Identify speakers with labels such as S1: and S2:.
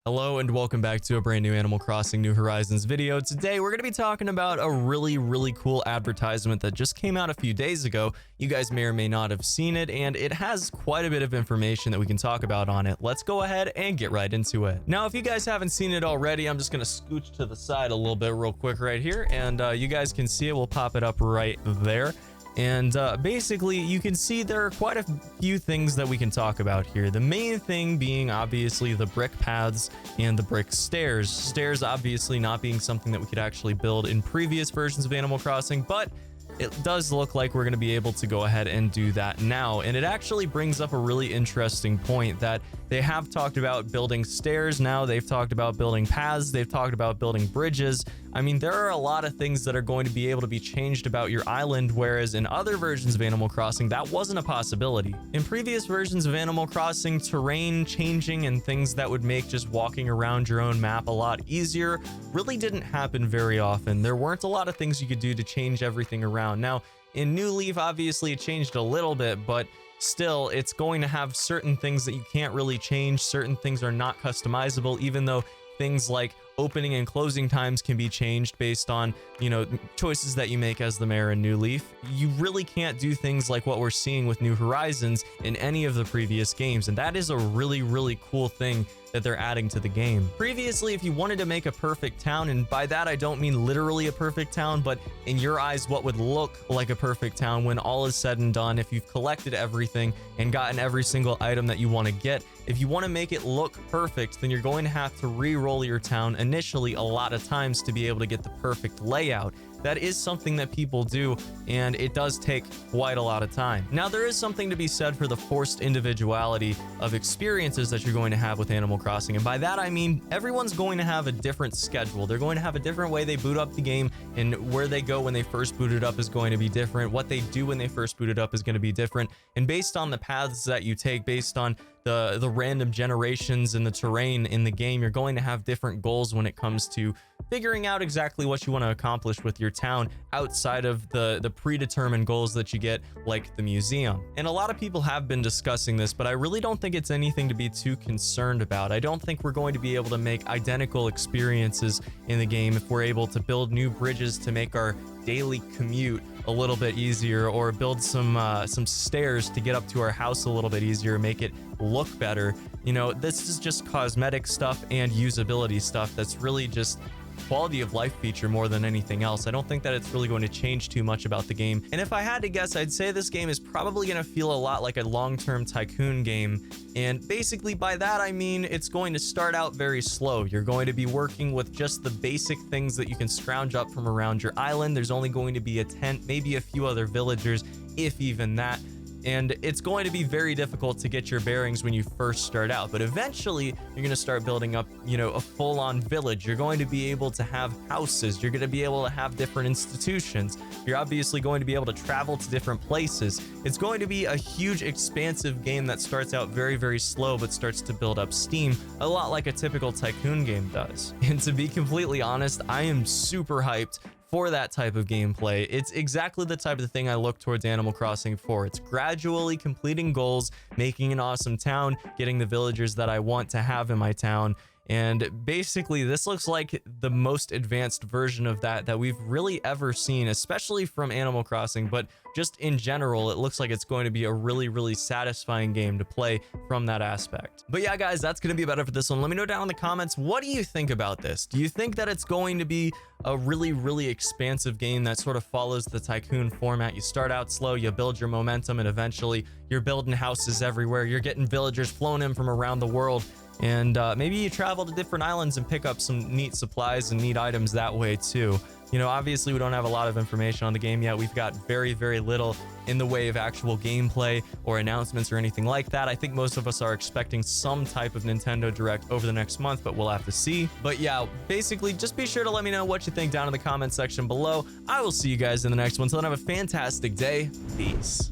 S1: Hello and welcome back to a brand new Animal Crossing New Horizons video. Today we're going to be talking about a really cool advertisement that just came out a few days ago. You guys may or may not have seen it, and it has quite a bit of information that we can talk about on it. Let's go ahead and get right into it. Now, if you guys haven't seen it already, I'm just going to scooch to the side a little bit real quick right here, and you guys can see it. We'll pop it up right there. And basically, you can see there are quite a few things that we can talk about here. The main thing being obviously the brick paths and the brick stairs. Stairs obviously not being something that we could actually build in previous versions of Animal Crossing, but it does look like we're going to be able to go ahead and do that now. And it actually brings up a really interesting point that they have talked about building stairs now. They've talked about building paths. They've talked about building bridges. I mean, there are a lot of things that are going to be able to be changed about your island, whereas in other versions of Animal Crossing, that wasn't a possibility. In previous versions of Animal Crossing, terrain changing and things that would make just walking around your own map a lot easier really didn't happen very often. There weren't a lot of things you could do to change everything around. Now, in New Leaf, obviously it changed a little bit, but still, it's going to have certain things that you can't really change. Certain things are not customizable, even though things like opening and closing times can be changed based on, choices that you make as the mayor in New Leaf. You really can't do things like what we're seeing with New Horizons in any of the previous games, and that is a really cool thing that they're adding to the game. Previously, if you wanted to make a perfect town, and by that I don't mean literally a perfect town, but in your eyes what would look like a perfect town when all is said and done, if you've collected everything and gotten every single item that you want to get, if you want to make it look perfect, then you're going to have to re-roll your town initially a lot of times to be able to get the perfect layout. That is something that people do, and it does take quite a lot of time. Now, there is something to be said for the forced individuality of experiences that you're going to have with Animal Crossing, and by that I mean everyone's going to have a different schedule. They're going to have a different way they boot up the game, and where they go when they first boot it up is going to be different. What they do when they first boot it up is going to be different, and based on the paths that you take, based on the random generations and the terrain in the game, you're going to have different goals when it comes to figuring out exactly what you want to accomplish with your town outside of the predetermined goals that you get, like the museum. And a lot of people have been discussing this, but I really don't think it's anything to be too concerned about. I don't think we're going to be able to make identical experiences in the game if we're able to build new bridges to make our daily commute a little bit easier, or build some stairs to get up to our house a little bit easier, make it look better. This is just cosmetic stuff and usability stuff that's really just quality of life feature more than anything else. I don't think that it's really going to change too much about the game. And if I had to guess, I'd say this game is probably going to feel a lot like a long-term tycoon game. And basically by that I mean it's going to start out very slow. You're going to be working with just the basic things that you can scrounge up from around your island. There's only going to be a tent, maybe a few other villagers, if even that. And it's going to be very difficult to get your bearings when you first start out, but eventually you're going to start building up, a full-on village. You're going to be able to have houses. You're going to be able to have different institutions. You're obviously going to be able to travel to different places. It's going to be a huge, expansive game that starts out very slow, but starts to build up steam, a lot like a typical tycoon game does. And to be completely honest, I am super hyped for that type of gameplay. It's exactly the type of thing I look towards Animal Crossing for. It's gradually completing goals, making an awesome town, getting the villagers that I want to have in my town. And basically, this looks like the most advanced version of that we've really ever seen, especially from Animal Crossing, but just in general, it looks like it's going to be a really satisfying game to play from that aspect. But yeah, guys, that's going to be about it for this one. Let me know down in the comments, what do you think about this? Do you think that it's going to be a really expansive game that sort of follows the tycoon format? You start out slow, you build your momentum, and eventually you're building houses everywhere. You're getting villagers flown in from around the world. And maybe you travel to different islands and pick up some neat supplies and neat items that way too. Obviously we don't have a lot of information on the game yet. We've got very little in the way of actual gameplay or announcements or anything like that. I think most of us are expecting some type of Nintendo Direct over the next month, but we'll have to see. But yeah, basically just be sure to let me know what you think down in the comment section below. I will see you guys in the next one. Till then, have a fantastic day. Peace.